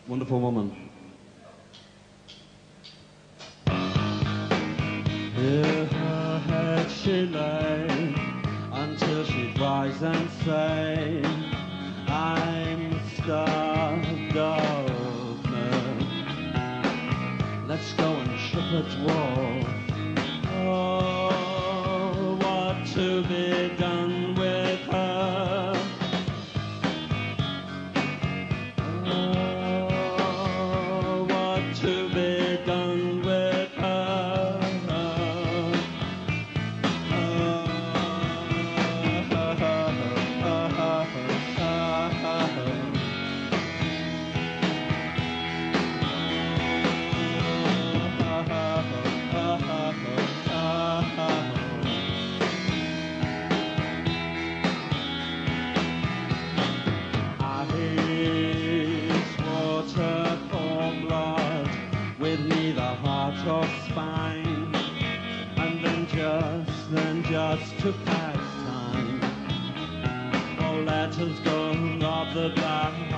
Wonderful woman. Hear her head she lay until she'd rise and say, I'm starved of milk. Let's go and ship a dwarf. Oh, what to be done with her? Oh, what to be done with her? With neither heart or spine, and then just to pass time. Oh, let us go of the blind.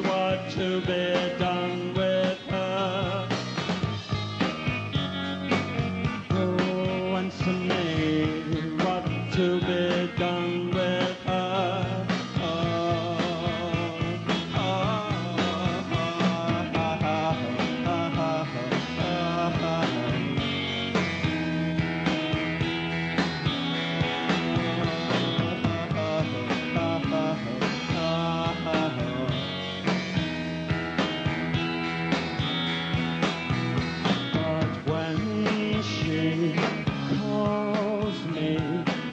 What to be done with her? Oh, answer me, what to be done with her?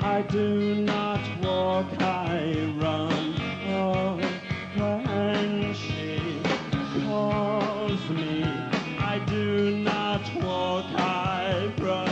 I do not walk, I run. Oh, when she calls me, I do not walk, I run.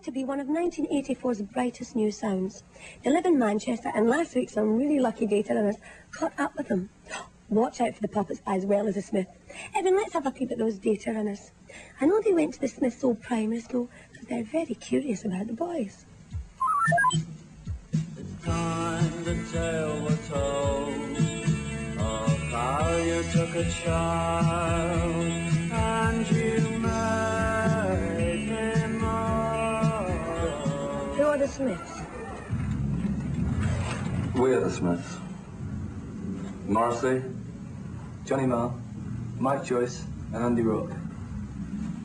To be one of 1984's brightest new sounds. They live in Manchester, and last week some really lucky data runners caught up with them. Watch out for the puppets as well as the Smith. Evan, let's have a peep at those data runners. I know they went to the Smith's old primary school because they're very curious about the boys. It's time the tale was told of how you took a child and you made him old. Who are the Smiths? We are the Smiths. Morrissey, Johnny Marr, Mike Joyce, and Andy Rourke.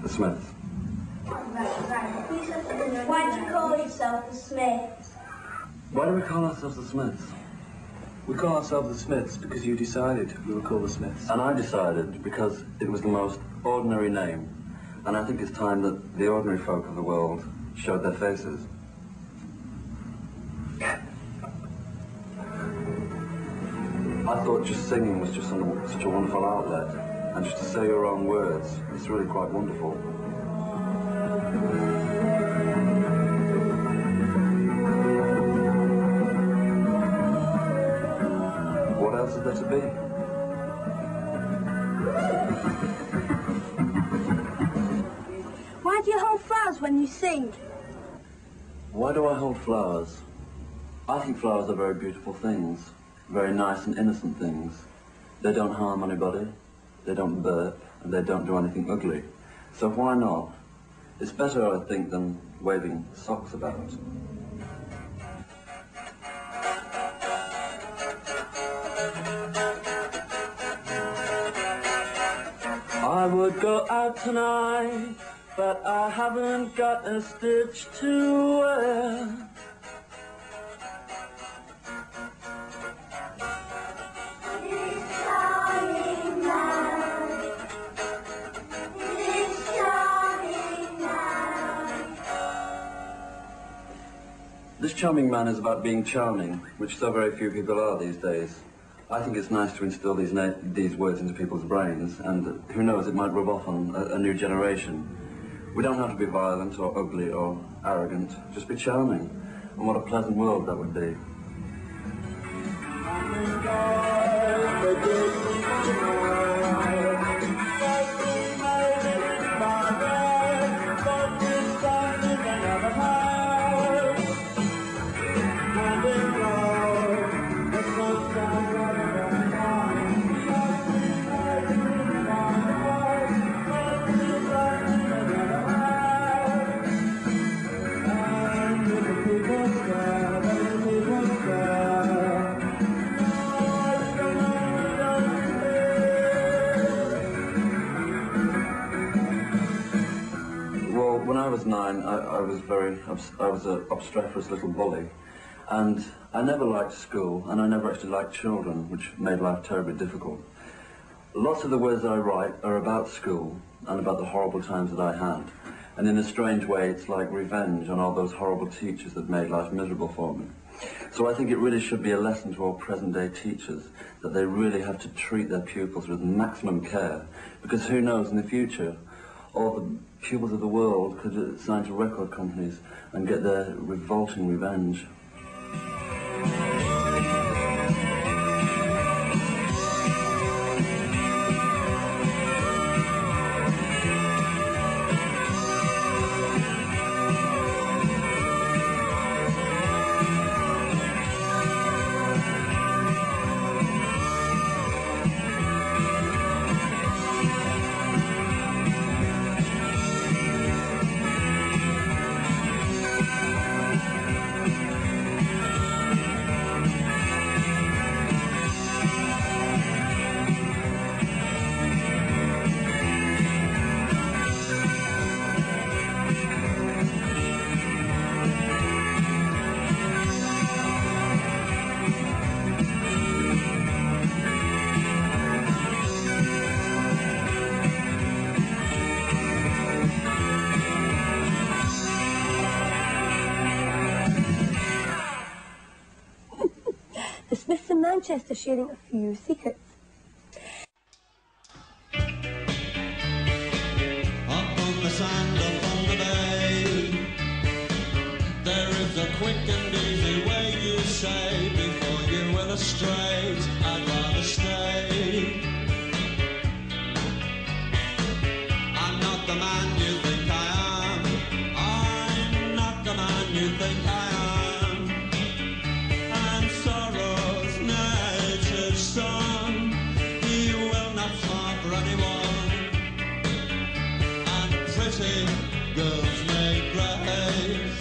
The Smiths. Why do you call yourself the Smiths? Why do we call ourselves the Smiths? We call ourselves the Smiths because you decided we were called the Smiths. And I decided because it was the most ordinary name. And I think it's time that the ordinary folk of the world showed their faces. I thought just singing was just such a wonderful outlet. And just to say your own words, it's really quite wonderful. What else is there to be? Why do you hold flowers when you sing? Why do I hold flowers? I think flowers are very beautiful things. Very nice and innocent things. They don't harm anybody, they don't burp, and they don't do anything ugly. So why not? It's better, I think, than waving socks about. I would go out tonight, but I haven't got a stitch to wear. This charming man is about being charming, which so very few people are these days. I think it's nice to instill these words into people's brains, and who knows, it might rub off on a new generation. We don't have to be violent or ugly or arrogant, just be charming. And what a pleasant world that would be. When I was 9, I was an obstreperous little bully, and I never liked school, and I never actually liked children, which made life terribly difficult. Lots of the words I write are about school and about the horrible times that I had, and in a strange way it's like revenge on all those horrible teachers that made life miserable for me. So I think it really should be a lesson to all present-day teachers that they really have to treat their pupils with maximum care, because who knows, in the future all the pupils of the world could sign to record companies and get their revolting revenge. The Smiths in Manchester sharing a few secrets. Up on the sand, up on the bay, there is a quick and easy way, you say, before you illustrate, I'd rather stay. I'm not the man you think I am, I'm not the man you think I am. Girls may grace.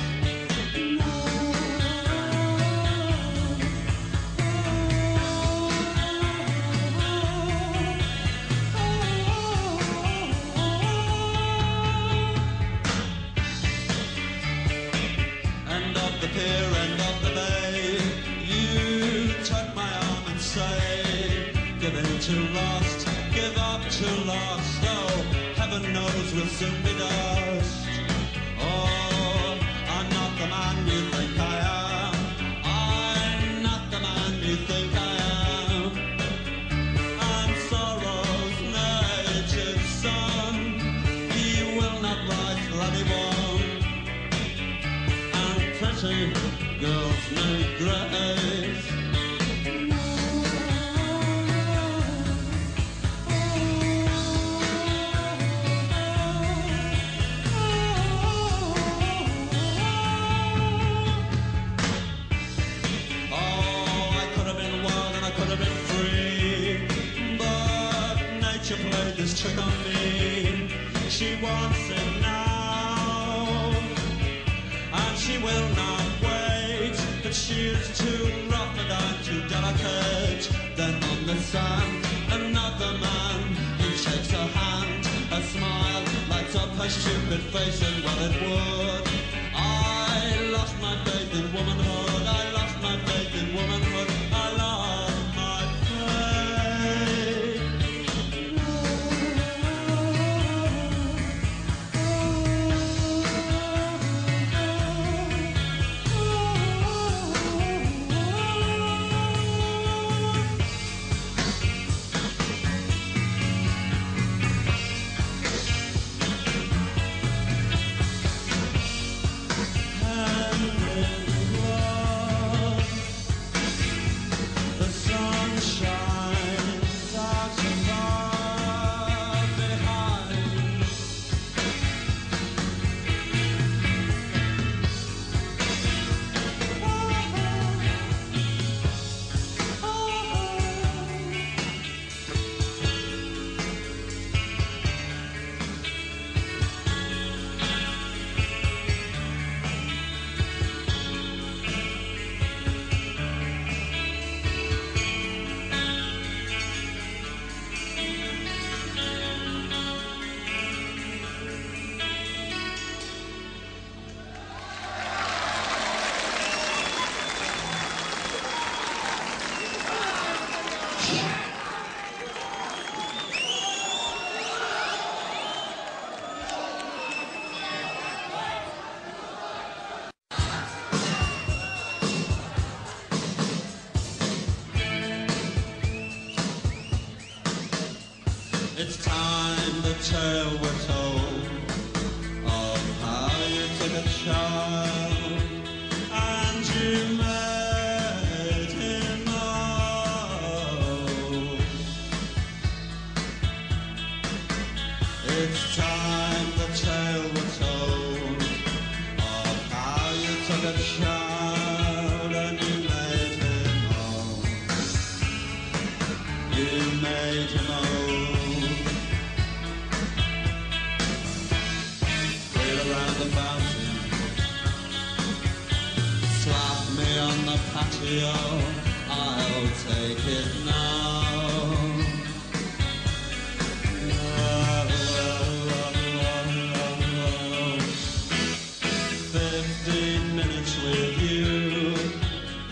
End of the pier, end of the bay, you take my arm and say, give in to lust, give up to lust, oh, heaven knows we'll soon be dust. Oh, I'm not the man you think I am, I'm not the man you think I am. I'm sorrow's native son, he will not write for anyone, and pretty girls need grace. Played this trick on me, she wants it now. it's too rough and I'm too delicate. Then on the sand, another man, he shakes her hand, a smile lights up her stupid face, and well it would. I lost my faith in womanhood, I lost my faith in womanhood, I lost my faith. It's time the tale we're told of how you took a child and you made him old. It's time the tale we're told of how you took a child and you made him old. You made him old. Around the fountain, slap me on the patio, I'll take it now. 15 minutes with you,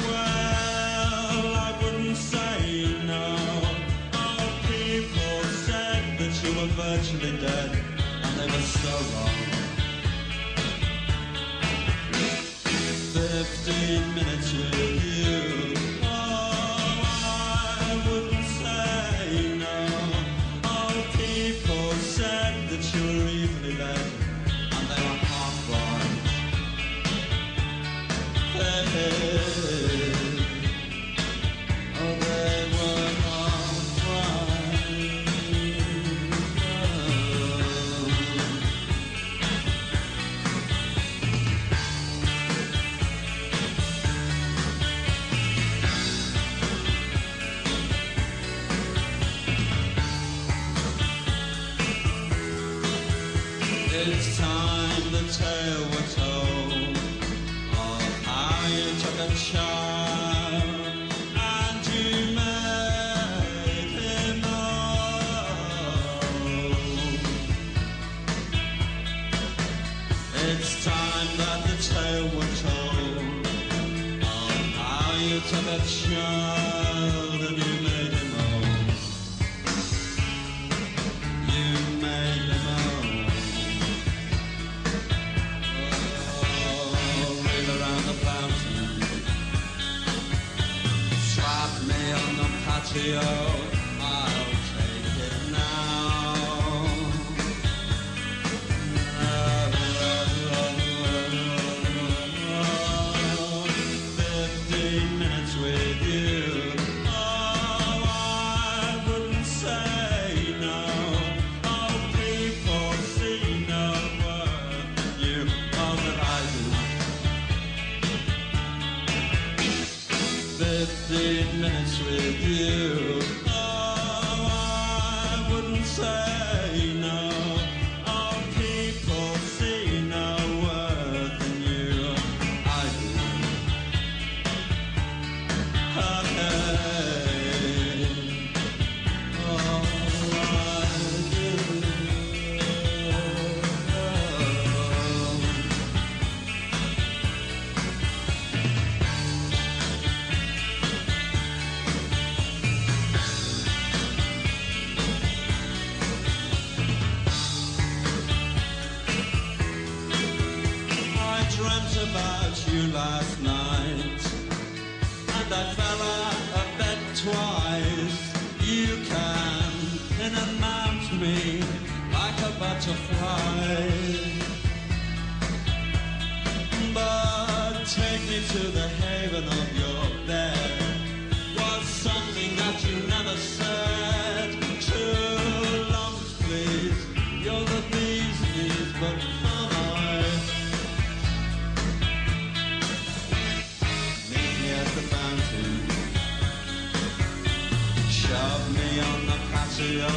well, I wouldn't say no. Oh, people said that you were virtually dead, and they were so wrong. 15 minutes with you, oh, I wouldn't say no. Oh, people said that you were easily led, and they were half-blind. Oh, they were half-blind. It's time the tale we're told of how you took a child and you made him old. It's time that the tale we're told of how you took a child and you made him old. You made him old. Slap me on the patio, I'll take it now. 15 minutes with you, oh, I wouldn't say no. Oh, people see no worth in you, all that I do. 15 minutes with you, oh, I wouldn't say no. Oh, people see no worth in you, I do. last night, and I fell out of bed twice. You can in and mount me like a butterfly, but take me to the haven of your bed was something that you never said. Too long, please. You're the bee's knees, but I meet me at the fountain. Shove me on the patio.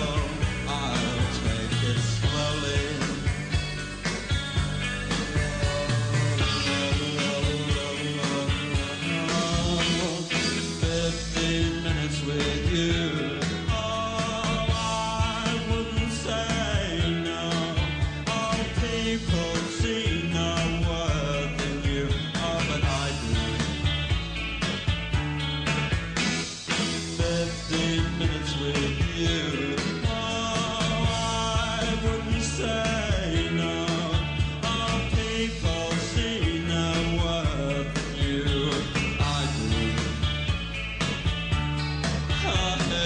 I'll take it slowly. 15 minutes with you. Oh, I wouldn't say no. Oh, people see no worth in you. Oh, but I do. 15 minutes with you. Oh, I wouldn't say no. Oh, people see no worth in you. I do.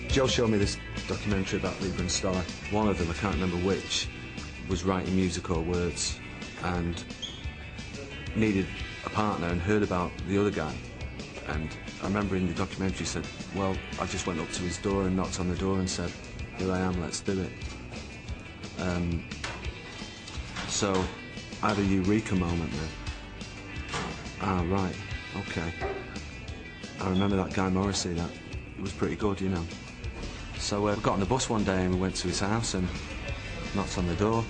Joe showed me this documentary about Lieber and Stoller. One of them, I can't remember which, was writing music or words and needed a partner and heard about the other guy. And I remember in the documentary he said, well, I just went up to his door and knocked on the door and said, here I am, let's do it. So I had a eureka moment then. Ah, right, okay. I remember that Guy Morrissey, that it was pretty good, you know. So we got on the bus one day and we went to his house and knocked on the door.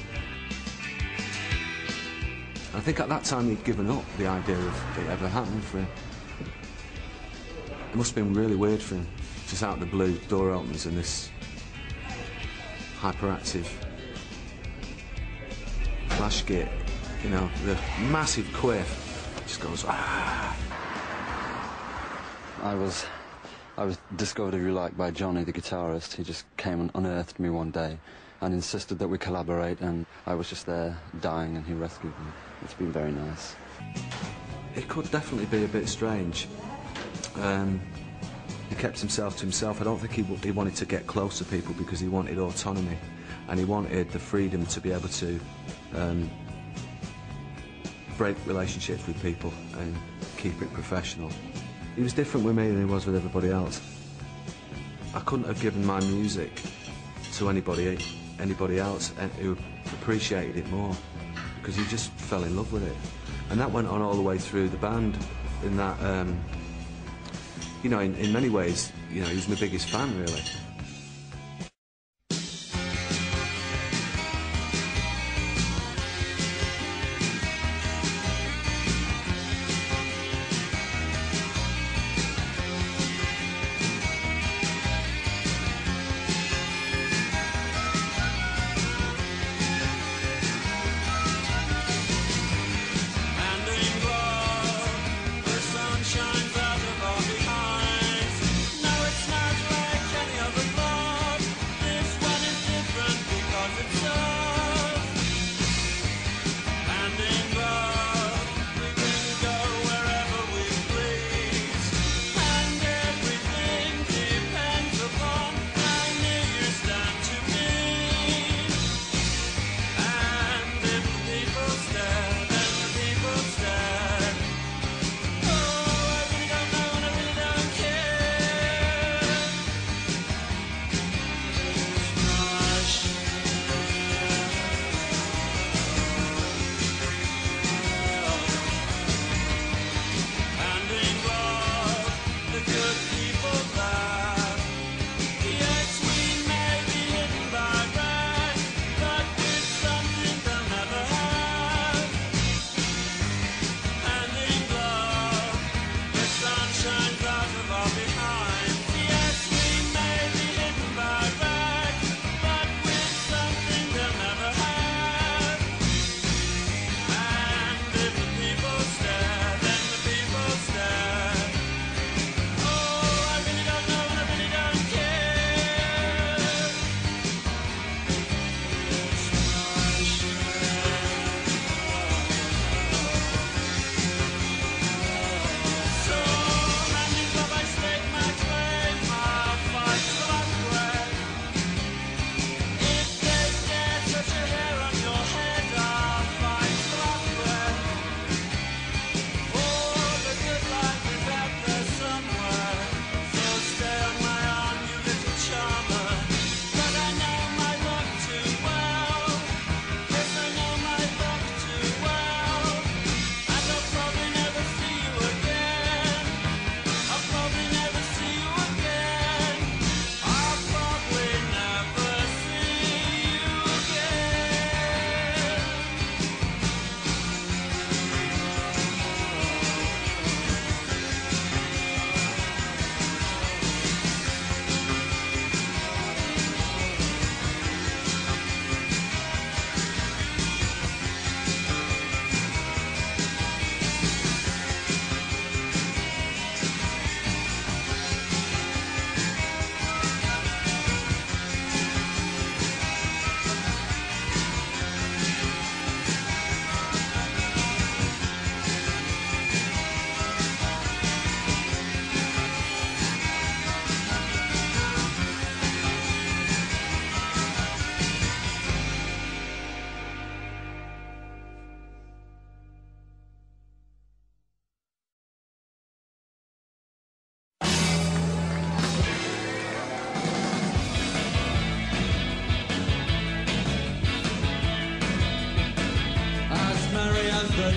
I think at that time he'd given up the idea of it ever happening for him. It must have been really weird for him. Just out of the blue, door opens and this hyperactive flash git, you know, the massive quiff just goes, ah. I was discovered, if you like, by Johnny, the guitarist. He just came and unearthed me one day and insisted that we collaborate, and I was just there dying and he rescued me. It's been very nice. It could definitely be a bit strange. He kept himself to himself. I don't think he wanted to get close to people because he wanted autonomy and he wanted the freedom to be able to break relationships with people and keep it professional. He was different with me than he was with everybody else. I couldn't have given my music to anybody else who appreciated it more, because he just fell in love with it. And that went on all the way through the band, in that, you know, in many ways, you know, he was my biggest fan, really. Shines out of our behinds. No, it's not like any other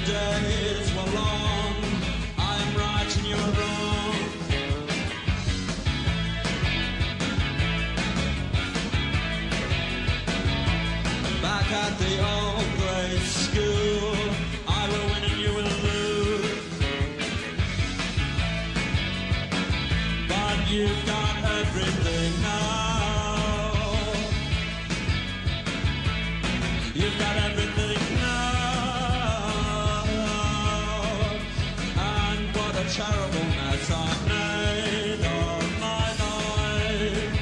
days were long. I'm right and you're wrong. Back at the old grade school, I will win and you will lose. But you've got everything now. You've got everything now. And what a terrible mess I've made of my life.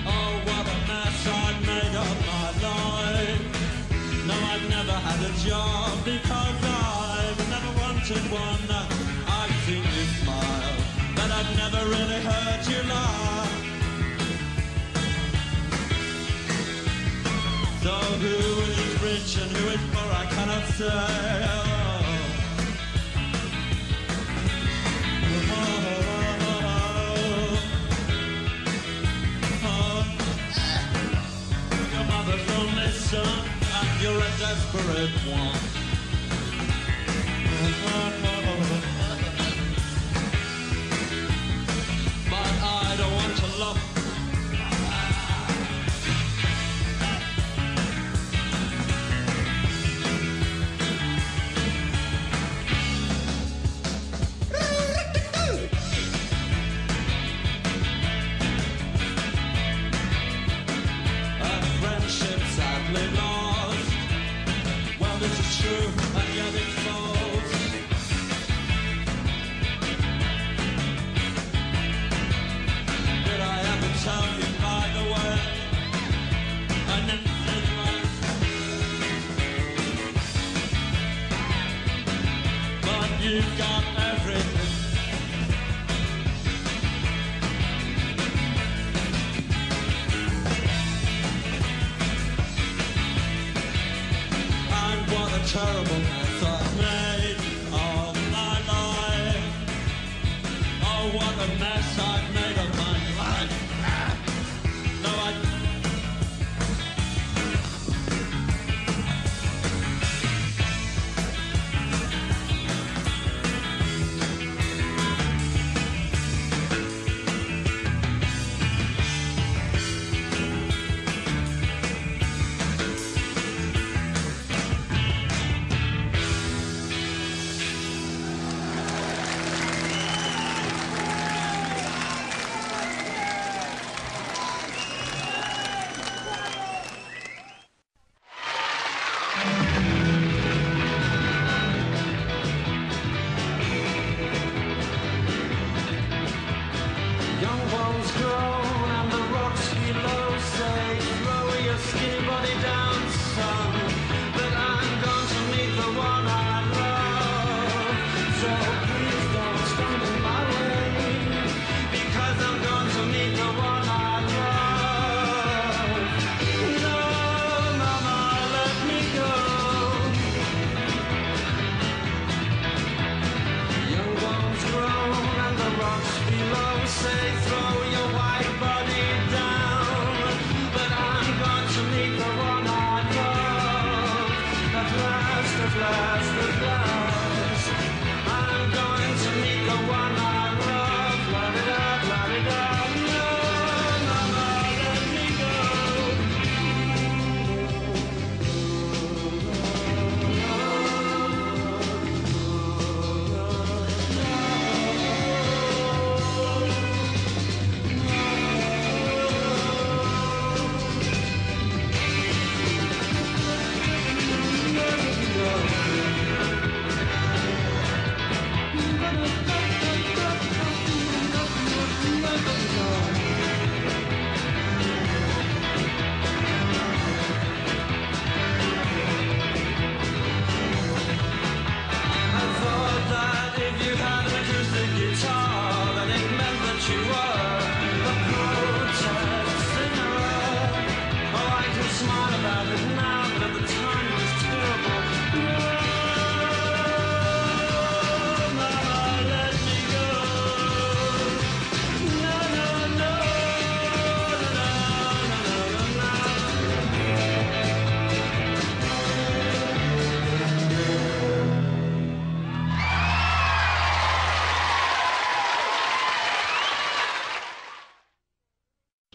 Oh, what a mess I've made of my life. No, I've never had a job because I've never wanted one. I've seen you smile, but I've never really heard you laugh. So who is rich and who is poor, I cannot say. Your mother don't listen, and you're a desperate one. But I don't want to love. A friendship sadly lost. Well, this is true, and yet it's false. Did I ever tell you, by the way? I never did right. But you've got everything. And what a terrible mess I've made of my life. Oh, what a mess I've made of my life. No, I...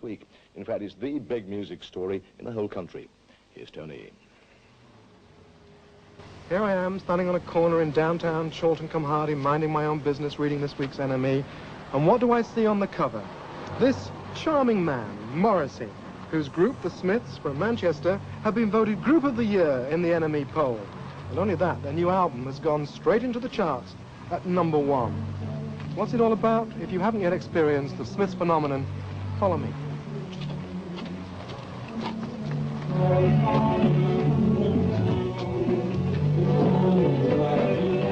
week. In fact, it's the big music story in the whole country. Here's Tony. Here I am, standing on a corner in downtown Chorlton-cum-Hardy, minding my own business, reading this week's NME. And what do I see on the cover? This charming man, Morrissey, whose group, the Smiths, from Manchester, have been voted Group of the Year in the NME poll. Not only that, their new album has gone straight into the charts at #1. What's it all about? If you haven't yet experienced the Smiths phenomenon, follow me.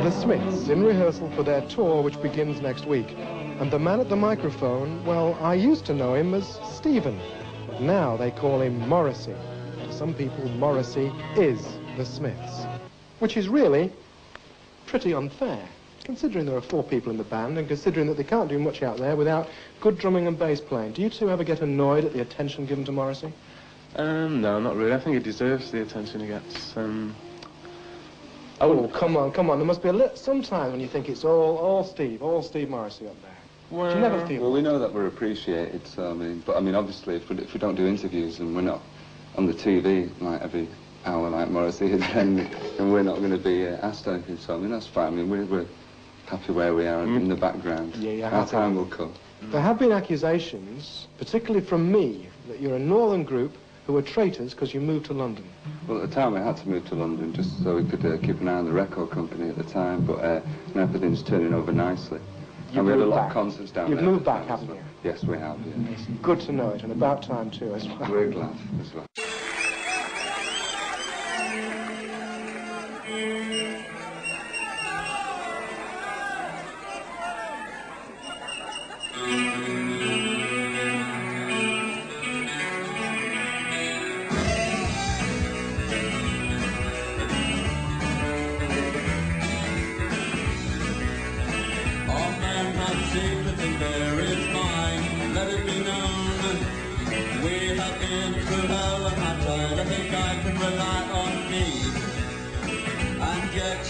The Smiths in rehearsal for their tour, which begins next week. And the man at the microphone, well, I used to know him as Stephen, but now they call him Morrissey. To some people, Morrissey is the Smiths, which is really pretty unfair, considering there are 4 people in the band and considering that they can't do much out there without good drumming and bass playing. Do you two ever get annoyed at the attention given to Morrissey? No, not really. I think he deserves the attention he gets. Oh, come on. There must be a little, sometimes when you think it's all Steve Morrissey up there. Well, do you never feel well, we know that we're appreciated, so I mean, obviously, if we don't do interviews and we're not on the TV like every hour like Morrissey is, then we're not going to be asked anything. So I mean, that's fine. I mean, we're happy where we are in the background. Yeah, our time will come. There have been accusations, particularly from me, that you're a northern group who were traitors because you moved to London. Well, at the time we had to move to London just so we could keep an eye on the record company at the time, but everything's turning over nicely. And we had a lot of concerts down there. You've moved back, haven't you? Yes, we have, yeah. It's good to know it, and about time too, as well. We're glad as well.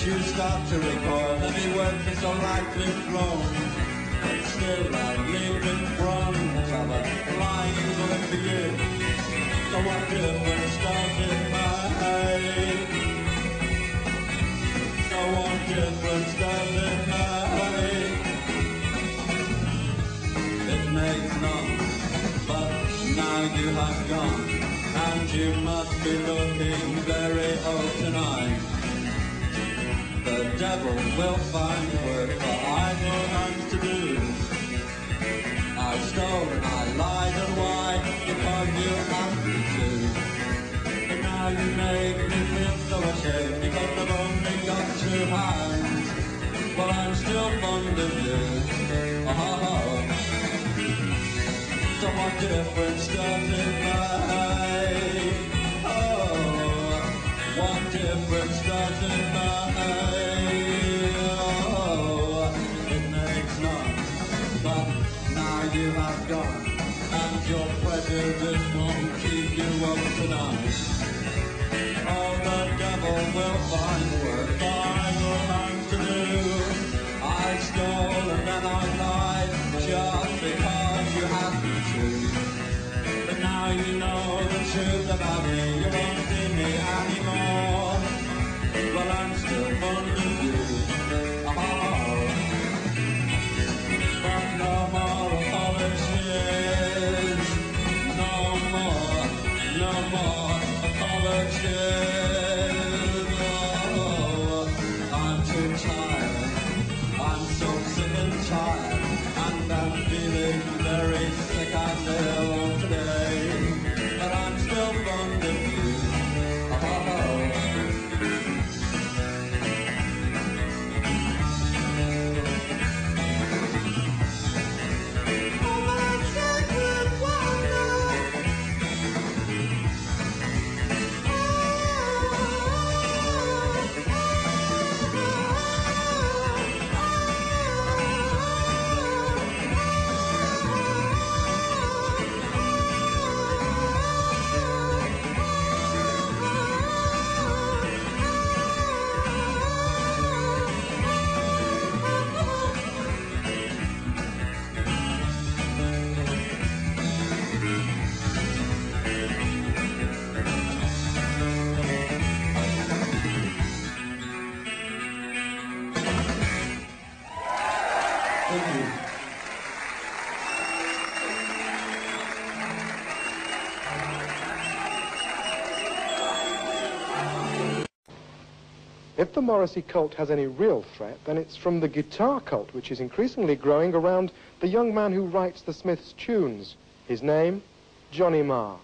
You start to recall heavy words are so lightly thrown, but still I'm leaving from the cover, flying with you. So what difference does it make? So what difference does it make? It makes none, but now you have gone, and you must be looking very old tonight. The devil will find work for idle hands to do. I stole and I lied, and why? Because you asked me to. But now you make me feel so ashamed because I've only got 2 hands. But I'm still fond of you. Oh. So what difference does it make? Oh, what difference does it make? You have gone, and your prejudice won't keep you up tonight. Oh, the devil will find work for idle hands to do. I stole and then I lied, just because you asked me to. But now you know the truth about me, you won't see me anymore. Well, I'm still fond of you. Oh. But no more apologies, no more apologies. Oh, I'm too tired, I'm so sick and tired, and I'm feeling very sick and ill today. But I'm still fond of you. Oh. If the Morrissey cult has any real threat, then it's from the guitar cult, which is increasingly growing around the young man who writes the Smiths' tunes. His name, Johnny Marr.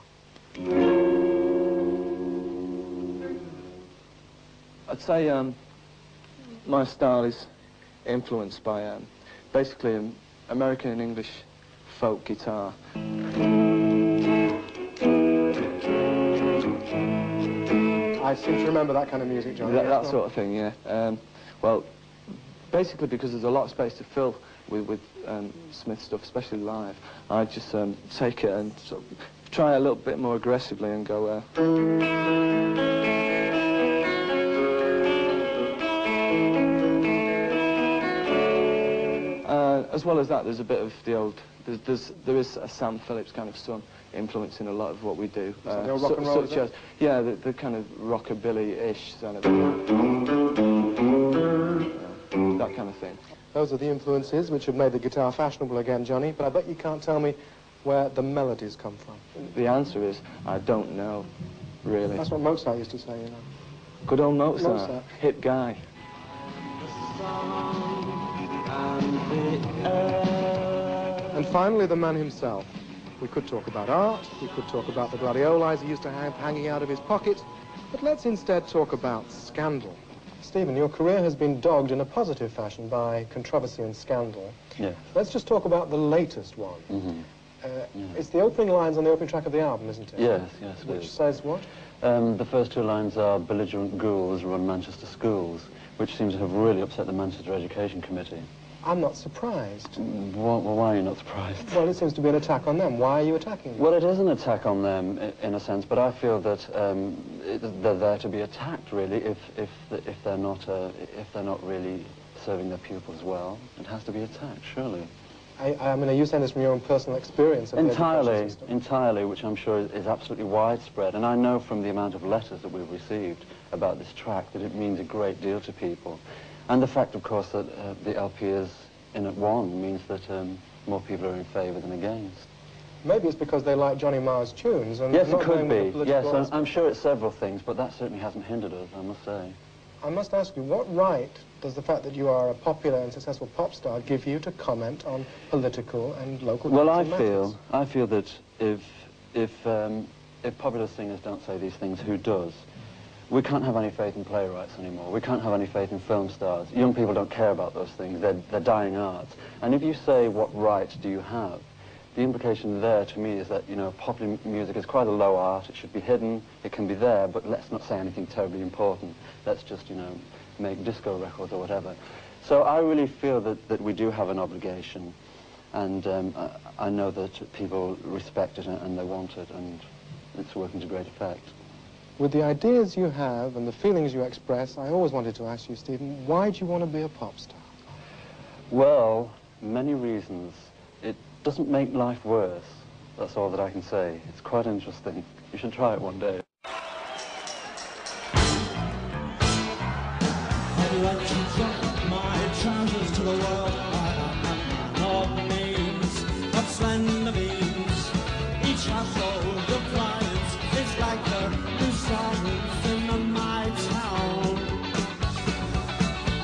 I'd say my style is influenced by basically American and English folk guitar. I seem to remember that kind of music, John. That sort of thing, yeah. Well, basically because there's a lot of space to fill with Smith stuff, especially live. I just take it and sort of try a little bit more aggressively and go... as well as that, there's a bit of the old... There is a Sam Phillips kind of son influence in a lot of what we do. The old rock and roll, such as, yeah, the kind of rockabilly-ish kind of... that kind of thing. Those are the influences which have made the guitar fashionable again, Johnny, but I bet you can't tell me where the melodies come from. The answer is, I don't know, really. That's what Mozart used to say, you know. Good old Mozart. Hit guy. And finally, the man himself. We could talk about art, we could talk about the gladiolis he used to have hanging out of his pocket, but let's instead talk about scandal. Stephen, your career has been dogged in a positive fashion by controversy and scandal. Yes. Let's just talk about the latest one. It's the opening lines on the opening track of the album, isn't it? Yes, yes. Which says what? The first two lines are belligerent ghouls run Manchester schools, which seems to have really upset the Manchester Education Committee. I'm not surprised. Well, why are you not surprised? Well, it seems to be an attack on them. Why are you attacking them? Well, it is an attack on them, in a sense, but I feel that they're there to be attacked, really, if they're not really serving their pupils well. It has to be attacked, surely. I mean, are you saying this from your own personal experience of the education system? Entirely, which I'm sure is absolutely widespread. And I know from the amount of letters that we've received about this track that it means a great deal to people. And the fact, of course, that the LP is in at one means that more people are in favour than against. Maybe it's because they like Johnny Marr's tunes and yes, not it could be. Yes, I'm sure it's several things, but that certainly hasn't hindered us, I must say. I must ask you, what right does the fact that you are a popular and successful pop star give you to comment on political and local matters? I feel that if popular singers don't say these things, who does? We can't have any faith in playwrights anymore. We can't have any faith in film stars. Young people don't care about those things. They're dying arts. And if you say, what right do you have? The implication there, to me, is that, you know, popular music is quite a low art. It should be hidden. It can be there, but let's not say anything terribly important. Let's just, you know, make disco records or whatever. So I really feel that we do have an obligation. And I know that people respect it and they want it, and it's working to great effect. With the ideas you have and the feelings you express, I always wanted to ask you, Stephen, why do you want to be a pop star? Well, many reasons. It doesn't make life worse. That's all that I can say. It's quite interesting. You should try it one day. I'd like to drop my trousers to the world. All the names of slender beams. Each household of clients is like the silence in my town.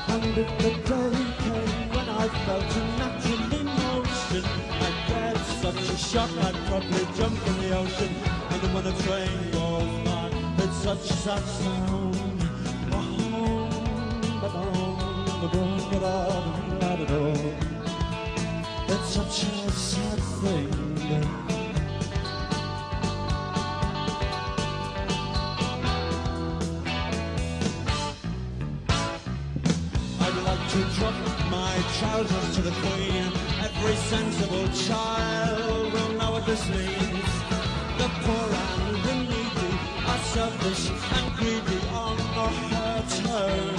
And if the day came when I felt a natural emotion, I'd get such a shock I'd probably jump in the ocean. And when a train goes by, it's such a sad sound. It's such a sad thing. To drop my trousers to the Queen. Every sensible child will know what this means. The poor and the needy are selfish and greedy on her turn.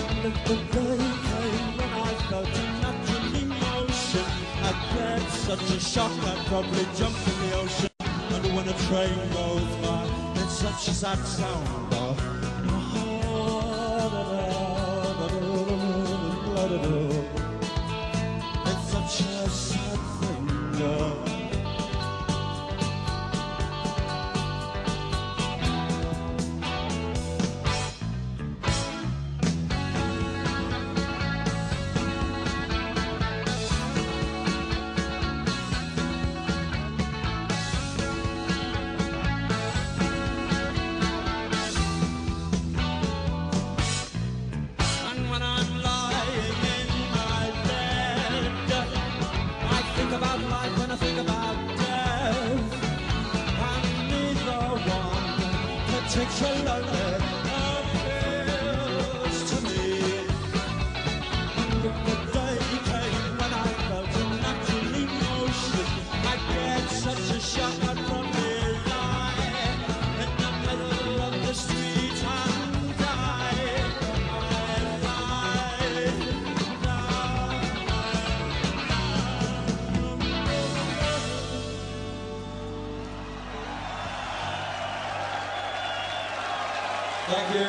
And if the day came when I felt a natural emotion, I'd get such a shock I'd probably jump in the ocean. And when a train goes by, it's such a sad sound of it's such a sad thing. fight when I think about death. And neither one particularly appeals to me. But the day came when I felt naturally no sleep. I get such a shock from the lie in the middle of the street and died. Thank you.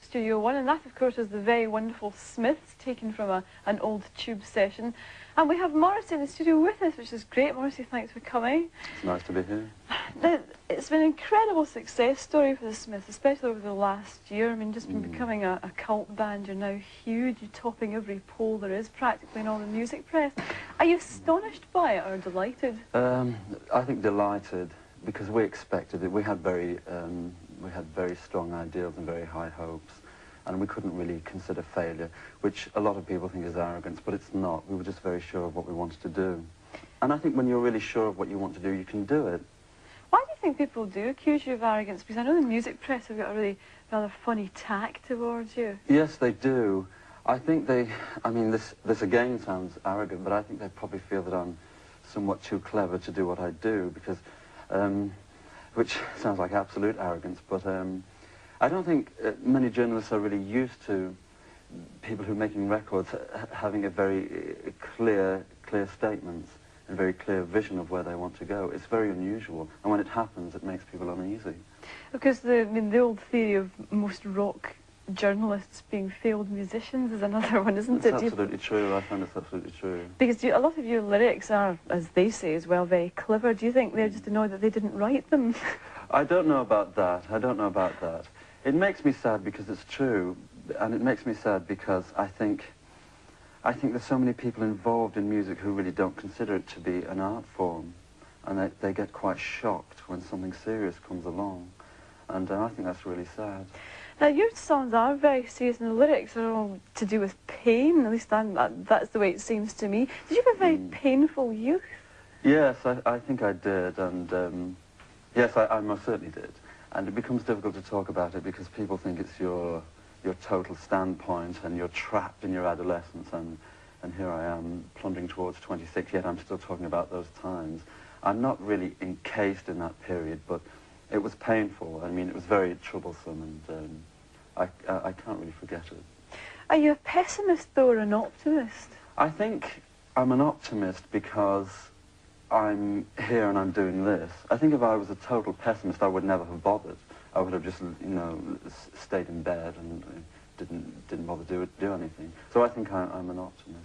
Studio One, and that of course is the very wonderful Smiths, taken from an old Tube session. And we have Morrissey in the studio with us, which is great. Morrissey, thanks for coming. It's nice to be here. Now, it's been an incredible success story for the Smiths, especially over the last year. I mean, just been becoming a cult band. You're now huge. You're topping every poll there is practically in all the music press. Are you astonished by it or delighted? I think delighted, because we expected it. We had very we had very strong ideals and very high hopes, and we couldn't really consider failure, which a lot of people think is arrogance, but it's not. We were just very sure of what we wanted to do. And I think when you're really sure of what you want to do, you can do it. Why do you think people do accuse you of arrogance? Because I know the music press have got a really rather funny tack towards you. Yes, they do. I think they, I mean, this again sounds arrogant, but I think they probably feel that I'm somewhat too clever to do what I do, because, which sounds like absolute arrogance, but I don't think many journalists are really used to people who are making records having a very clear statements and very clear vision of where they want to go. It's very unusual, and when it happens, it makes people uneasy. Because the old theory of most rock journalists being failed musicians is another one, isn't it? It's absolutely true. I find it's absolutely true. Because a lot of your lyrics are, as they say as well, very clever. Do you think they're just annoyed that they didn't write them? I don't know about that. I don't know about that. It makes me sad because it's true, and it makes me sad because I think there's so many people involved in music who really don't consider it to be an art form, and they get quite shocked when something serious comes along, and I think that's really sad. Now, your songs are very serious, and the lyrics are all to do with pain. At least that's the way it seems to me. Did you have a very painful youth? Yes, I think I did, and yes, I most certainly did. And it becomes difficult to talk about it because people think it's your total standpoint, and you're trapped in your adolescence, and here I am plunging towards 26, yet I'm still talking about those times. I'm not really encased in that period, but it was painful. I mean, it was very troublesome, and I can't really forget it. Are you a pessimist, though, or an optimist? I think I'm an optimist because I'm here and I'm doing this. I think if I was a total pessimist, I would never have bothered. I would have just, you know, stayed in bed and didn't bother to do anything. So I think I'm an optimist.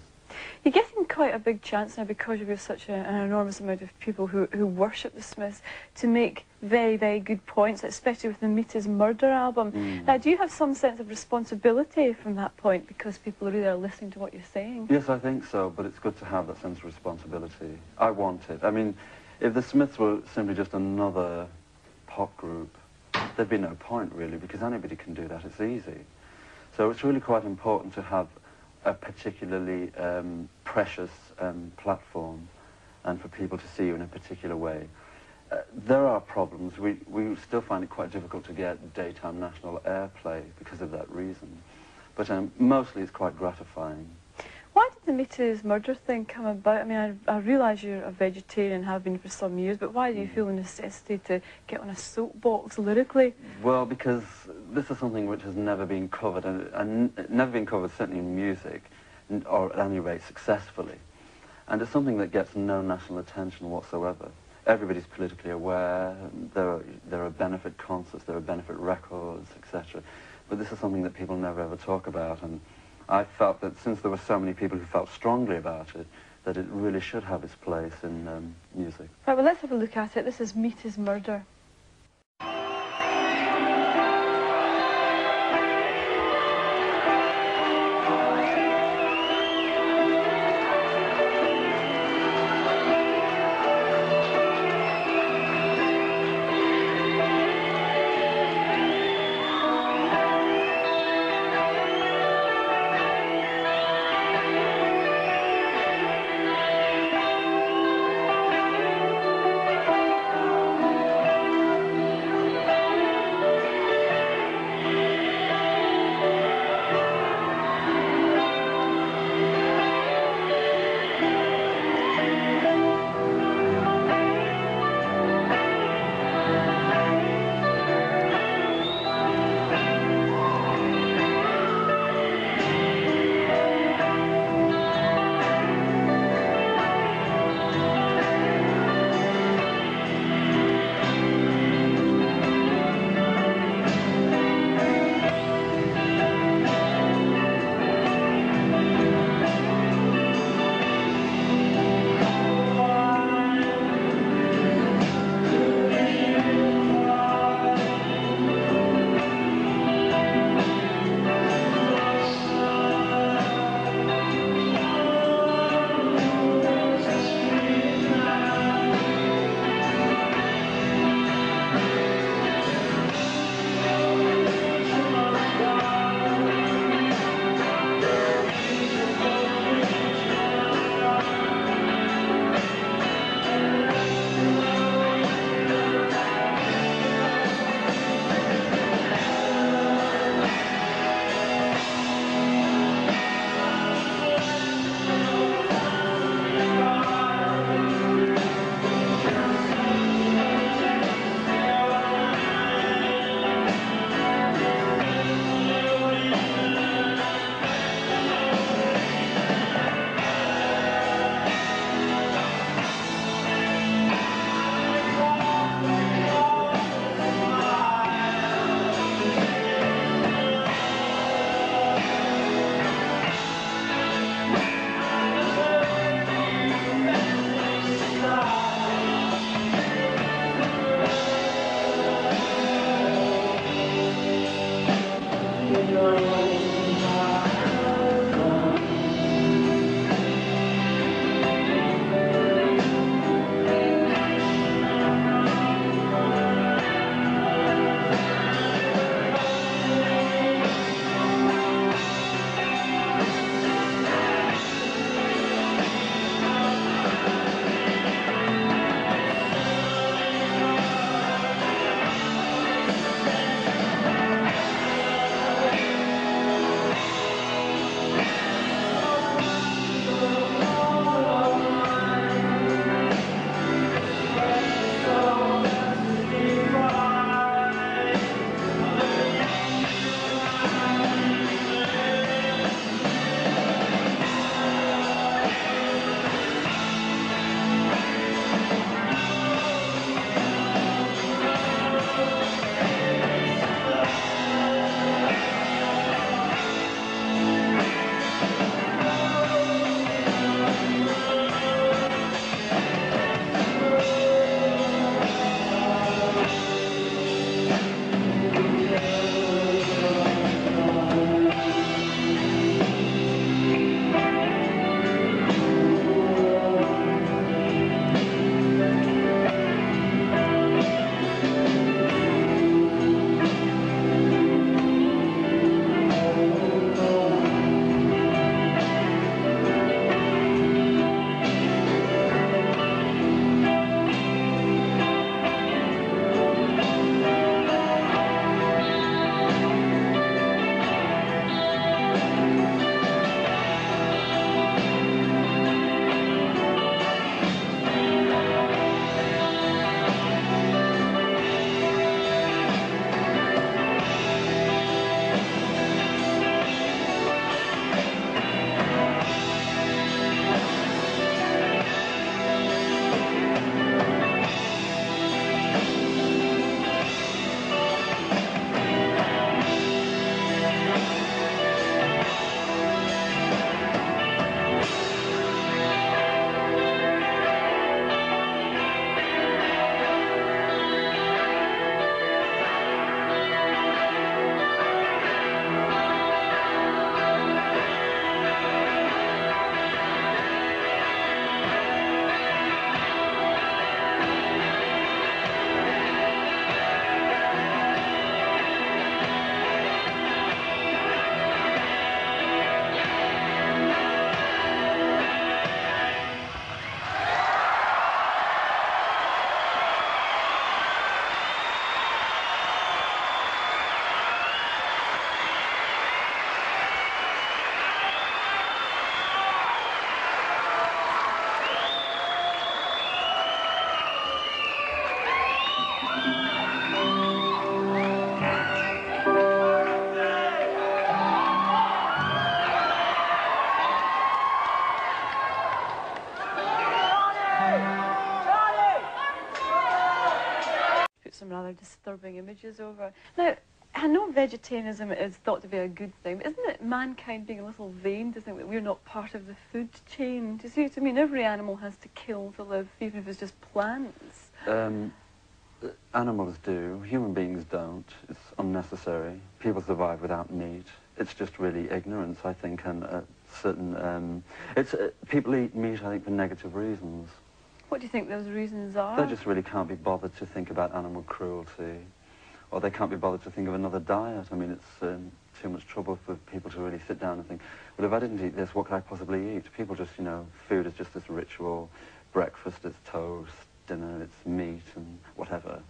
You're getting quite a big chance now, because you've got such an enormous amount of people who worship the Smiths, to make very, very good points, especially with the Meet His Murder album. Now, do you have some sense of responsibility from that point, because people really are listening to what you're saying? Yes, I think so, but it's good to have that sense of responsibility. I want it. I mean, if the Smiths were simply just another pop group, there'd be no point, really, because anybody can do that. It's easy. So it's really quite important to have a particularly precious platform, and for people to see you in a particular way. There are problems. We still find it quite difficult to get daytime national airplay because of that reason. But mostly it's quite gratifying. Why did the Meet His Murder thing come about? I mean, I realise you're a vegetarian, have been for some years, but why do you feel the necessity to get on a soapbox lyrically? Well, because this is something which has never been covered, and never been covered certainly in music, or at any rate successfully. And it's something that gets no national attention whatsoever. Everybody's politically aware, there are benefit concerts, there are benefit records, etc. But this is something that people never ever talk about, and I felt that since there were so many people who felt strongly about it, that it really should have its place in music. Right, well, let's have a look at it. This is Meet His Murder. Some rather disturbing images over. Now, I know vegetarianism is thought to be a good thing, but isn't it mankind being a little vain to think that we're not part of the food chain? Do you see what I mean? Every animal has to kill to live, even if it's just plants. Animals do. Human beings don't. It's unnecessary. People survive without meat. It's just really ignorance, I think, and certain... people eat meat, I think, for negative reasons. What do you think those reasons are? They just really can't be bothered to think about animal cruelty, or they can't be bothered to think of another diet. I mean, it's too much trouble for people to really sit down and think, well, if I didn't eat this, what could I possibly eat? People just, you know, food is just this ritual. Breakfast, it's toast. Dinner, it's meat and whatever.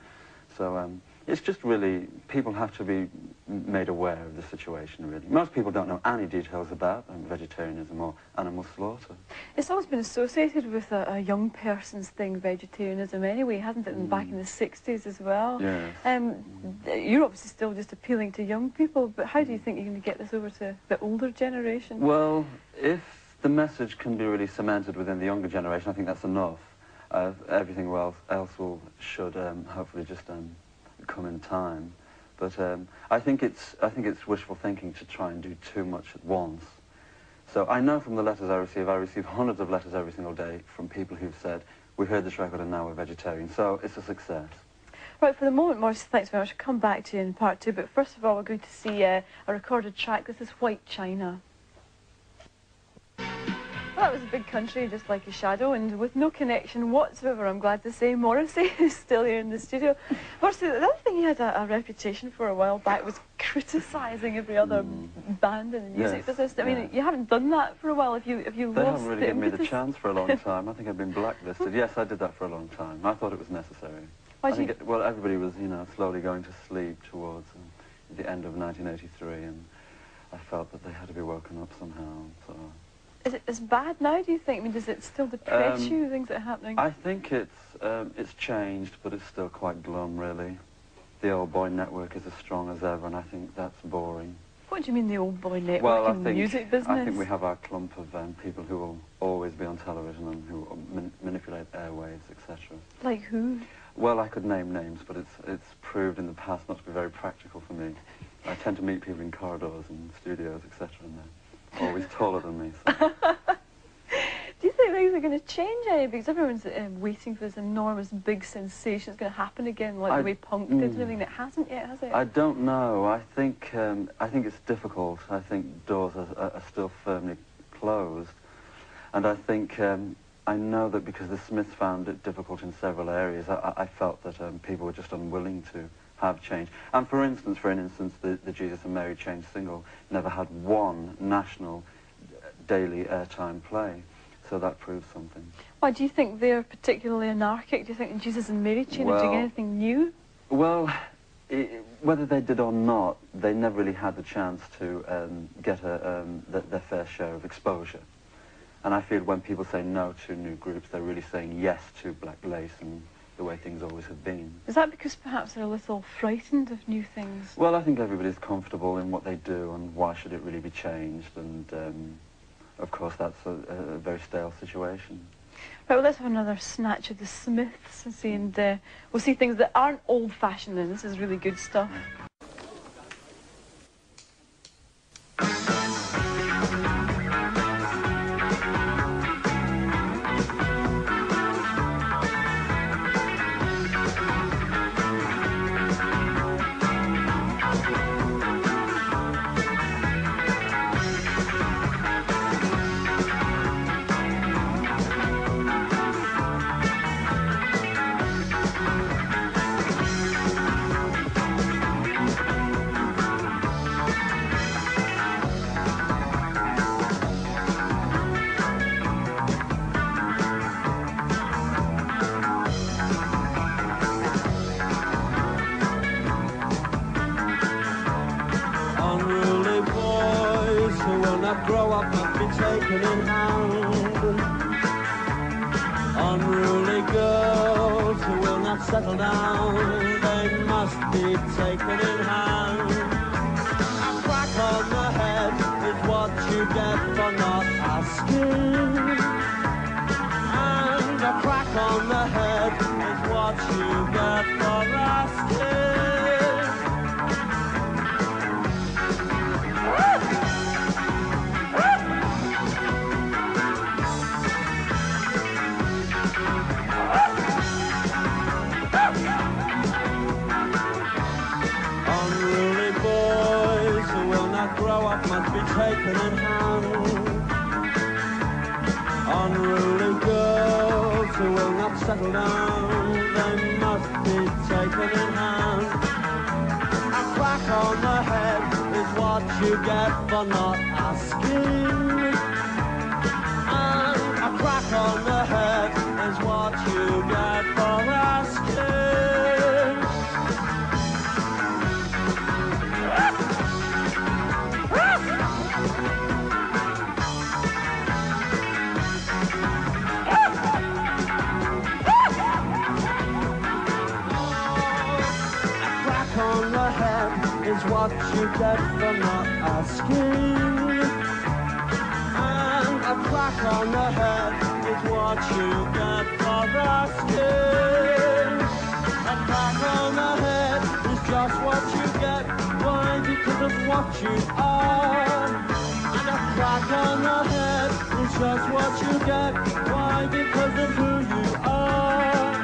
So it's just really, people have to be made aware of the situation, really. Most people don't know any details about vegetarianism or animal slaughter. It's always been associated with a young person's thing, vegetarianism anyway, hasn't it? Back in the 60s as well. Yes. You're obviously still just appealing to young people, but how do you think you're going to get this over to the older generation? Well, if the message can be really cemented within the younger generation, I think that's enough. Everything else should hopefully just come in time. But I think it's wishful thinking to try and do too much at once. So I know from the letters I receive hundreds of letters every single day from people who've said, we heard this record and now we're vegetarian. So it's a success. Right, for the moment, Morrissey, thanks very much. I'll come back to you in part 2, but first of all, we're going to see a recorded track. This is White China. Well, that was a big country, just like a shadow, and with no connection whatsoever, I'm glad to say. Morrissey is still here in the studio. Morrissey, the other thing he had a reputation for a while back was criticising every other band in the music business. I mean, you haven't done that for a while. Have you They lost haven't really given me the chance for a long time. I think I've been blacklisted. Yes, I did that for a long time. I thought it was necessary. Well, everybody was, you know, slowly going to sleep towards the end of 1983, and I felt that they had to be woken up somehow. So. Is it as bad now, do you think? I mean, does it still depress you, things that are happening? I think it's changed, but it's still quite glum, really. The old boy network is as strong as ever, and I think that's boring. What do you mean, the old boy network in the music business? I think we have our clump of people who will always be on television and who manipulate airwaves, etc. Like who? Well, I could name names, but it's proved in the past not to be very practical for me. I tend to meet people in corridors and studios, etc., and they're always taller than me. So. Do you think things are going to change any? Because everyone's waiting for this enormous big sensation. It's going to happen again, like the way Punk did and everything. It hasn't yet, has it? I don't know. I think it's difficult. I think doors are still firmly closed, and I think. I know that because the Smiths found it difficult in several areas, I felt that people were just unwilling to have change. And for instance, the Jesus and Mary Chain single never had one national daily airtime play, so that proves something. Why, do you think they're particularly anarchic? Do you think Jesus and Mary Chain are doing anything new? Well, whether they did or not, they never really had the chance to get their fair share of exposure. And I feel when people say no to new groups, they're really saying yes to Black Lace and the way things always have been. Is that because perhaps they're a little frightened of new things? Well, I think everybody's comfortable in what they do, and why should it really be changed? And, of course, that's a very stale situation. Right, well, let's have another snatch of the Smiths and see, and we'll see things that aren't old-fashioned, and this is really good stuff. Grow up and be taken in hand. Unruly girls who will not settle down, they must be taken in hand. A crack on the head is what you get for not asking, and a crack on the head is what you get for asking. Grow up must be taken in hand. Unruly girls who will not settle down, they must be taken in hand. A crack on the head is what you get for not asking, and a crack on the head is what you get for asking. Is what you get for not asking, and a crack on the head is what you get for asking. A crack on the head is just what you get, why? Because of what you are. And a crack on the head is just what you get, why? Because of who you are.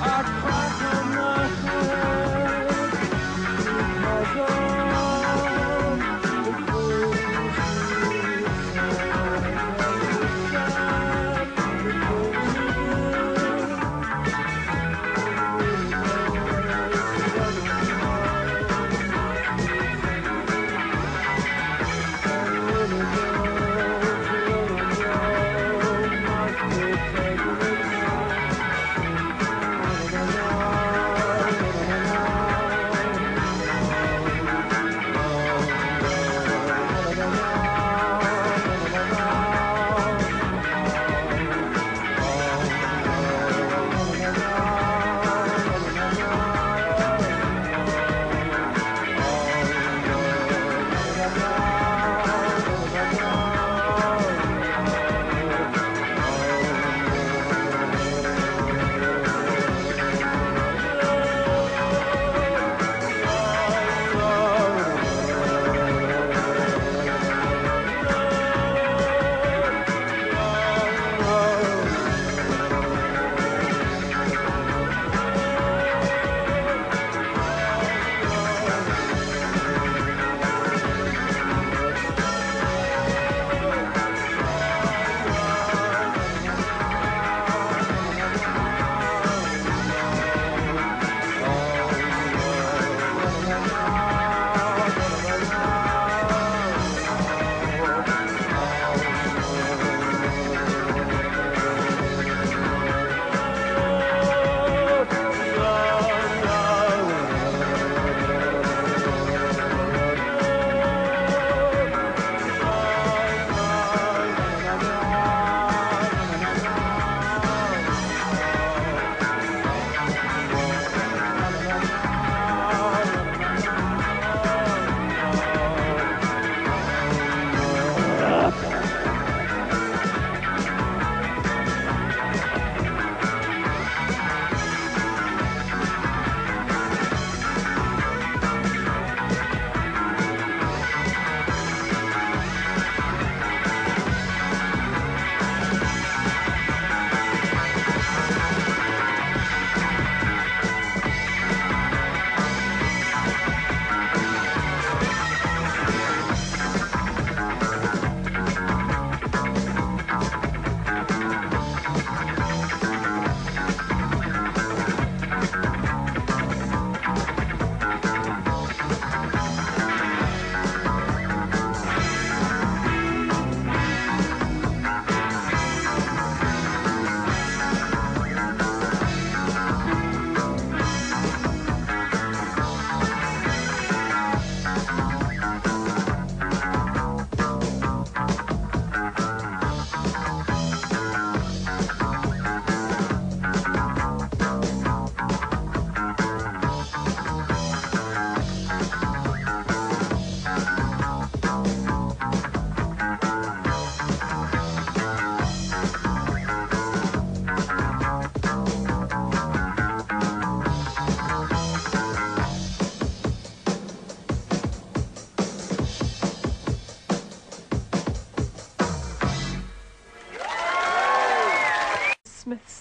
A crack on the head.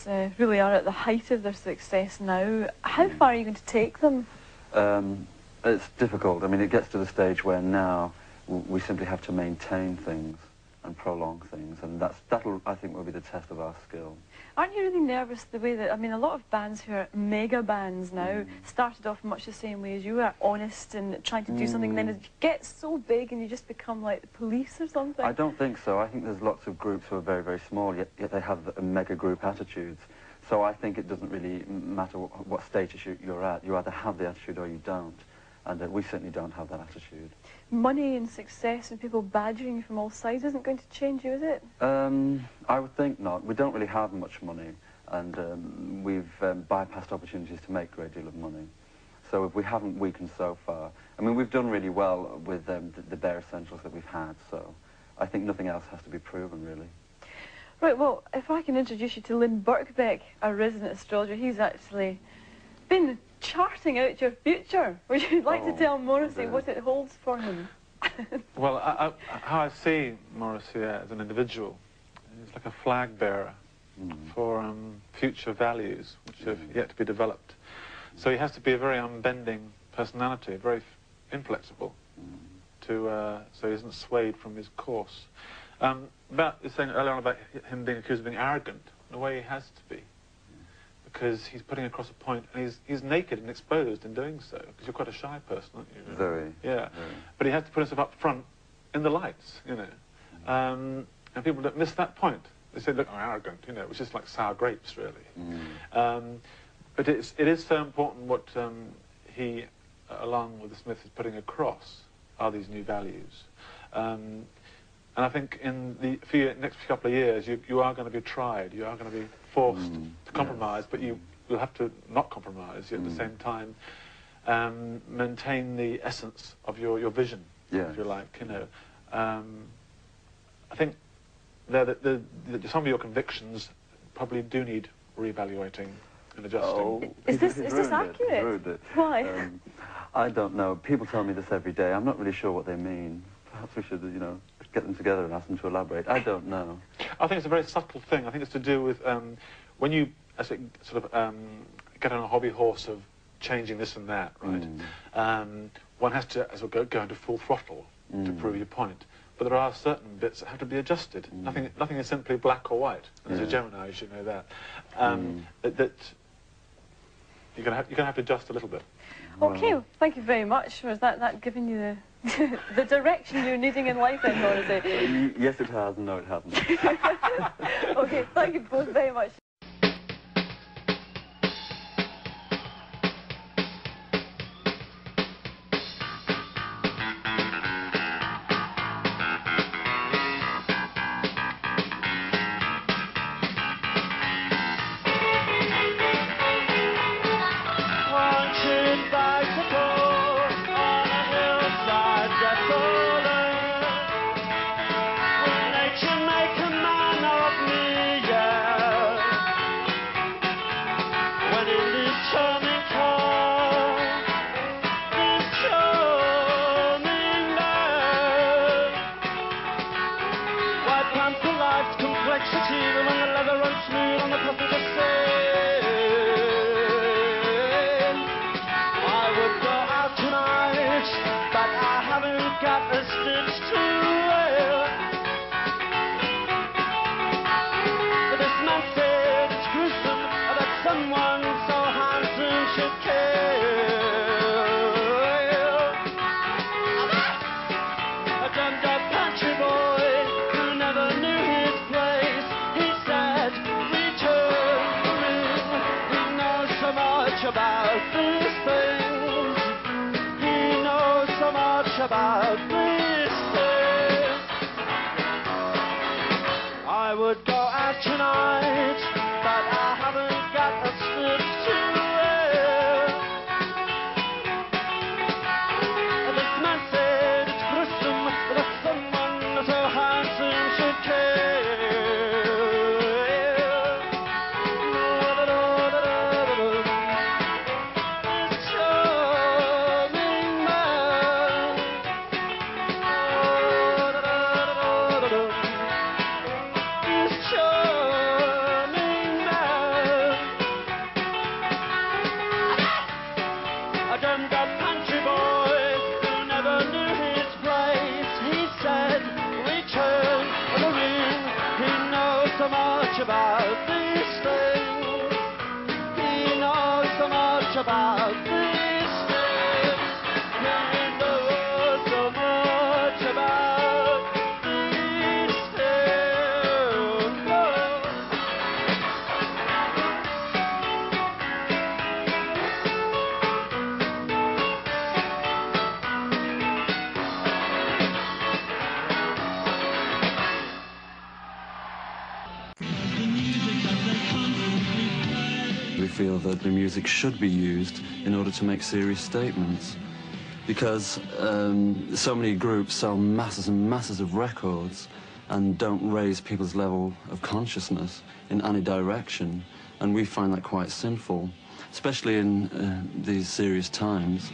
Smiths really are at the height of their success now. How far are you going to take them? It's difficult. I mean, it gets to the stage where now we simply have to maintain things and prolong things, and that'll, I think, will be the test of our skill. Aren't you really nervous the way that, I mean, a lot of bands who are mega bands now started off much the same way as you were, honest and trying to do something, and then it gets so big and you just become like the Police or something? I don't think so. I think there's lots of groups who are very, very small, yet they have mega group attitudes. So I think it doesn't really matter what status you're at. You either have the attitude or you don't. And we certainly don't have that attitude. Money and success and people badgering you from all sides isn't going to change you, is it? I would think not. We don't really have much money, and we've bypassed opportunities to make a great deal of money. So if we haven't weakened so far, I mean, we've done really well with the bare essentials that we've had, so I think nothing else has to be proven, really. Right, well, if I can introduce you to Lynn Birkbeck, our resident astrologer, he's actually been charting out your future. Would you like to tell Morrissey what it holds for him? Well, how I see Morrissey as an individual, he's like a flag bearer for future values which have yet to be developed. So he has to be a very unbending personality, very inflexible, so he isn't swayed from his course. About you saying earlier on about him being accused of being arrogant, in a way he has to be, because he's putting across a point, and he's naked and exposed in doing so, because you're quite a shy person, aren't you? Very. Yeah. Very. But he has to put himself up front in the lights, you know. And people don't miss that point. They say, look, I'm arrogant, you know, which is like sour grapes, really. But it is so important what he, along with the Smiths, is putting across are these new values. And I think in the next couple of years, you are going to be tried. You are going to be forced to compromise, but you'll have to not compromise. Yet at the same time, maintain the essence of your vision, if you like. You know, I think some of your convictions probably do need reevaluating and adjusting. Oh, is this accurate? Why? I don't know. People tell me this every day. I'm not really sure what they mean. Perhaps we should, you know, get them together and ask them to elaborate. I don't know. I think it's a very subtle thing. I think it's to do with when you sort of get on a hobby horse of changing this and that, right? One has to go into full throttle to prove your point. But there are certain bits that have to be adjusted. Nothing is simply black or white. As a Gemini, you should know that. That you're going to have to adjust a little bit. Okay, well, thank you very much. Was that giving you the direction you're needing in life, then, Morrissey? Yes, it has. No, it hasn't. Okay, thank you both very much. About this thing. I would go out tonight, but I haven't got a stitch to wear. This man said it's gruesome that someone so handsome should care. Charming feel that the music should be used in order to make serious statements. Because so many groups sell masses and masses of records and don't raise people's level of consciousness in any direction. And we find that quite sinful, especially in these serious times.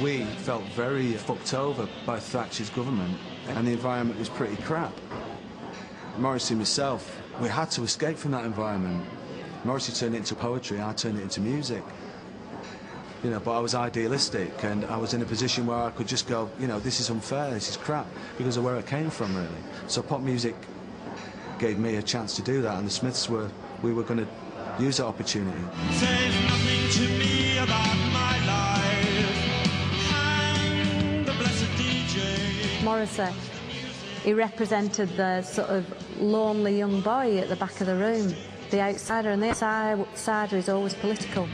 We felt very fucked over by Thatcher's government, and the environment was pretty crap. Morrissey and myself, we had to escape from that environment. Morrissey turned it into poetry, I turned it into music. You know, but I was idealistic, and I was in a position where I could just go, you know, this is unfair, this is crap, because of where I came from, really. So pop music gave me a chance to do that, and the Smiths we were going to use that opportunity. Says nothing to me about my life. Hang the blessed DJ. Morrissey, he represented the sort of lonely young boy at the back of the room, the outsider, and the outsider is always political.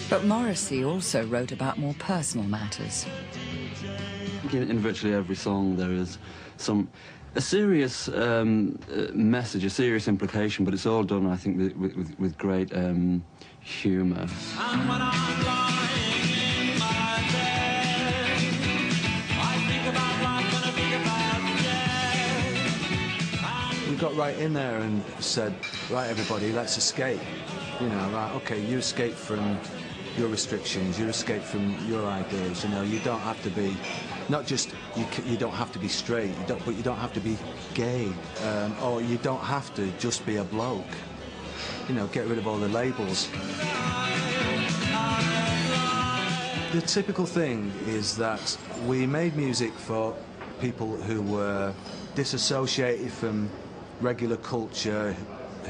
But Morrissey also wrote about more personal matters. In virtually every song there is a serious message, a serious implication, but it's all done, I think, with great humour. And when I'm lying in my bed, I think about life and I think about death. We got right in there and said, right, everybody, let's escape. You know, right, okay, you escape from your restrictions, you escape from your ideas, you know, you don't have to be, not just, you don't have to be straight, but you don't have to be gay, or you don't have to just be a bloke. You know, get rid of all the labels. The typical thing is that we made music for people who were disassociated from regular culture,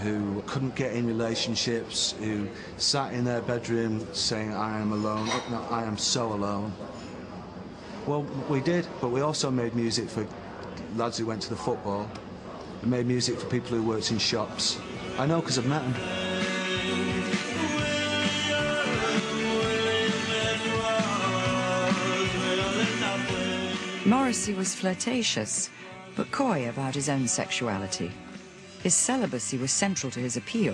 who couldn't get in relationships, who sat in their bedroom saying, I am alone, no, I am so alone. Well, we did, but we also made music for lads who went to the football. We made music for people who worked in shops. I know because I've met them. Morrissey was flirtatious, but coy about his own sexuality. His celibacy was central to his appeal.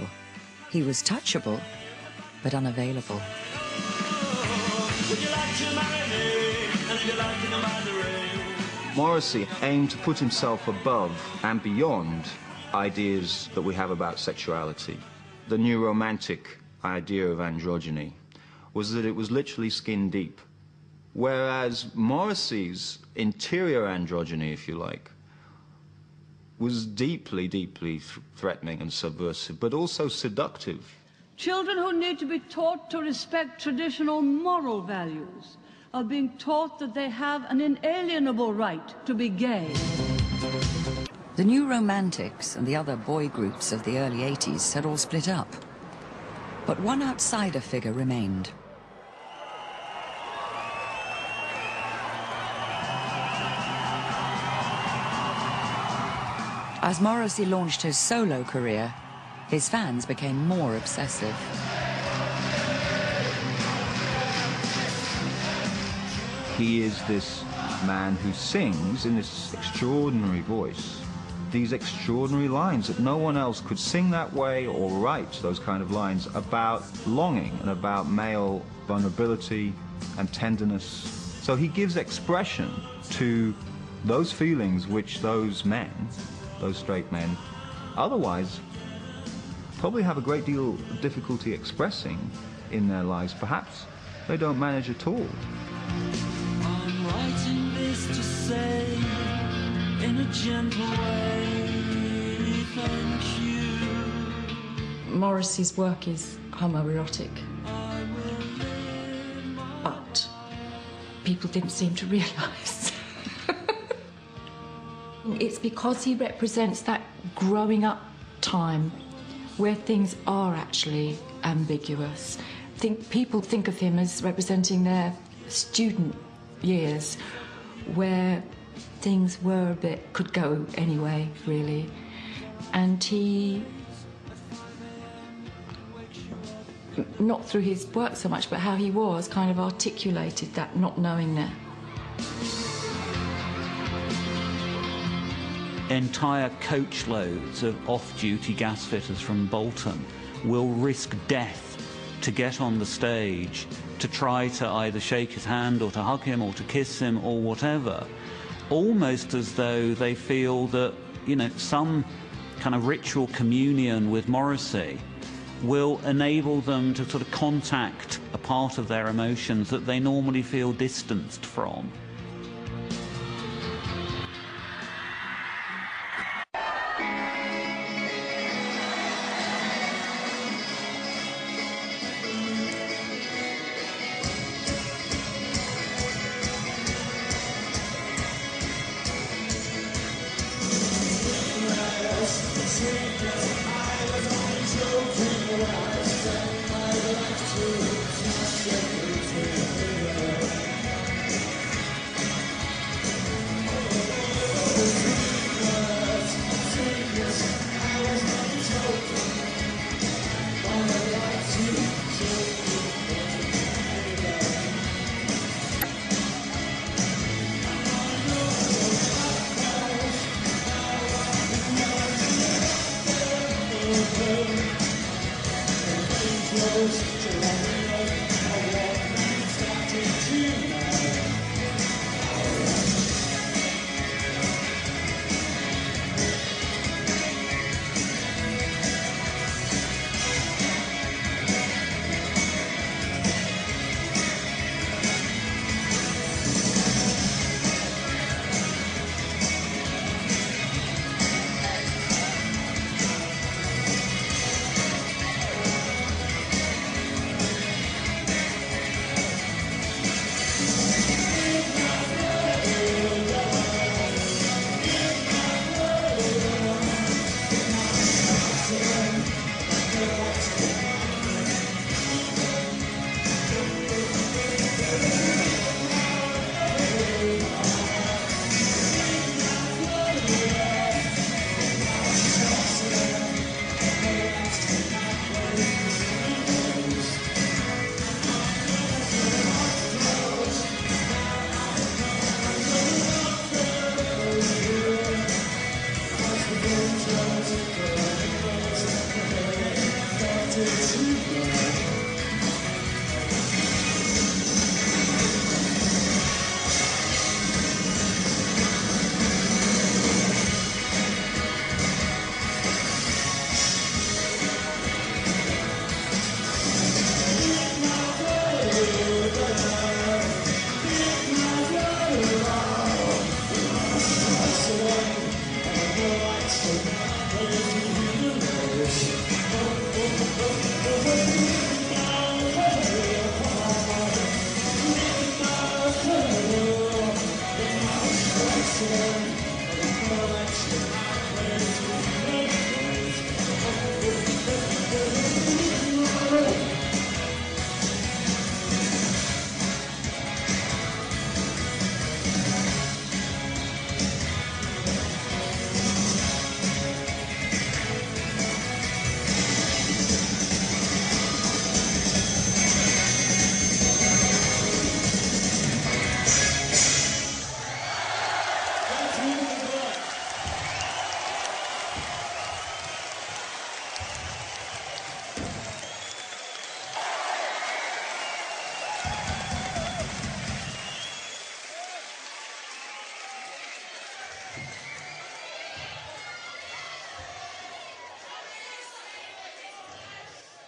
He was touchable, but unavailable. Morrissey aimed to put himself above and beyond ideas that we have about sexuality. The new romantic idea of androgyny was that it was literally skin deep, whereas Morrissey's interior androgyny, if you like, was deeply, deeply threatening and subversive, but also seductive. Children who need to be taught to respect traditional moral values are being taught that they have an inalienable right to be gay. The New Romantics and the other boy groups of the early 80s had all split up. But one outsider figure remained. As Morrissey launched his solo career, his fans became more obsessive. He is this man who sings in this extraordinary voice, these extraordinary lines that no one else could sing that way or write those kind of lines about longing and about male vulnerability and tenderness. So he gives expression to those feelings which those men, those straight men, otherwise probably have a great deal of difficulty expressing in their lives. Perhaps they don't manage at all. I'm writing this to say in a gentle way, thank you. Morrissey's work is homoerotic, but people didn't seem to realise. It's because he represents that growing up time where things are actually ambiguous. People think of him as representing their student years where things were a bit, could go anyway, really. And he not through his work so much, but how he was, kind of articulated that not knowing there. Entire coachloads of off-duty gas fitters from Bolton will risk death to get on the stage to try to either shake his hand or to hug him or to kiss him or whatever, almost as though they feel that, you know, some kind of ritual communion with Morrissey will enable them to sort of contact a part of their emotions that they normally feel distanced from.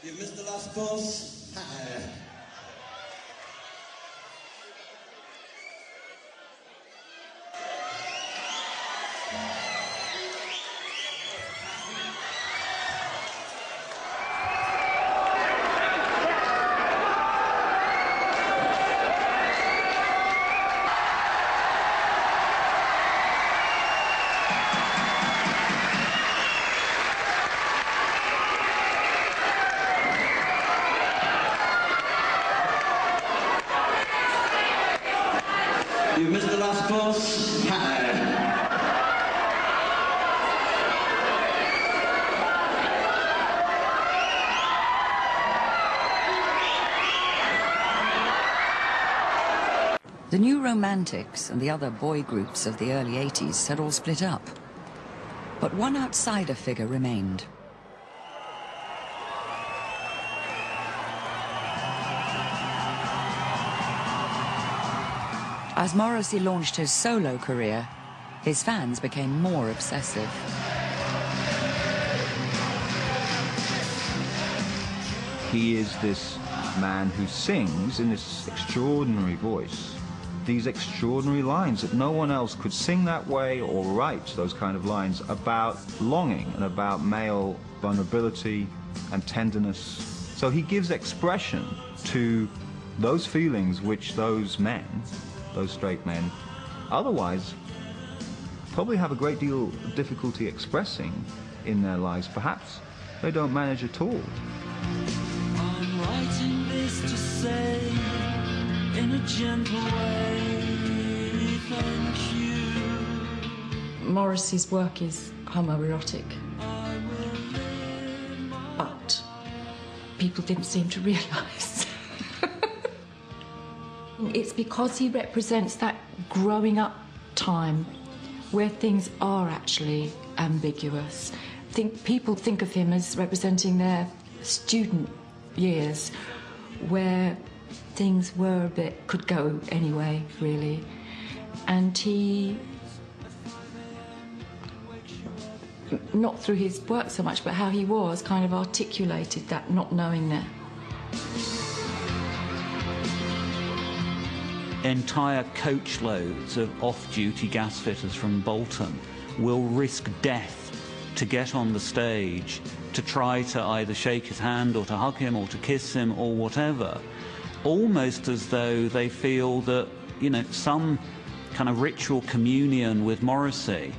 You missed the last bus? Hi. The New Romantics and the other boy groups of the early 80s had all split up. But one outsider figure remained. As Morrissey launched his solo career, his fans became more obsessive. He is this man who sings in this extraordinary voice, these extraordinary lines that no one else could sing that way or write those kind of lines about longing and about male vulnerability and tenderness. So he gives expression to those feelings which those men, those straight men, otherwise probably have a great deal of difficulty expressing in their lives. Perhaps they don't manage at all. I'm writing this to say in a gentle way, thank you. Morrissey's work is homoerotic, but people didn't seem to realise. It's because he represents that growing up time where things are actually ambiguous. People think of him as representing their student years where things were a bit, could go anyway, really. And he, not through his work so much, but how he was, kind of articulated that not knowing there. Entire coachloads of off-duty gas fitters from Bolton will risk death to get on the stage to try to either shake his hand or to hug him or to kiss him or whatever, almost as though they feel that, you know, some kind of ritual communion with Morrissey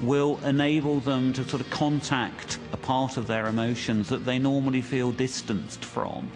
will enable them to sort of contact a part of their emotions that they normally feel distanced from.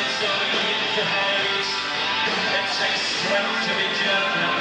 It's so easy to hate. It takes strength to be gentle.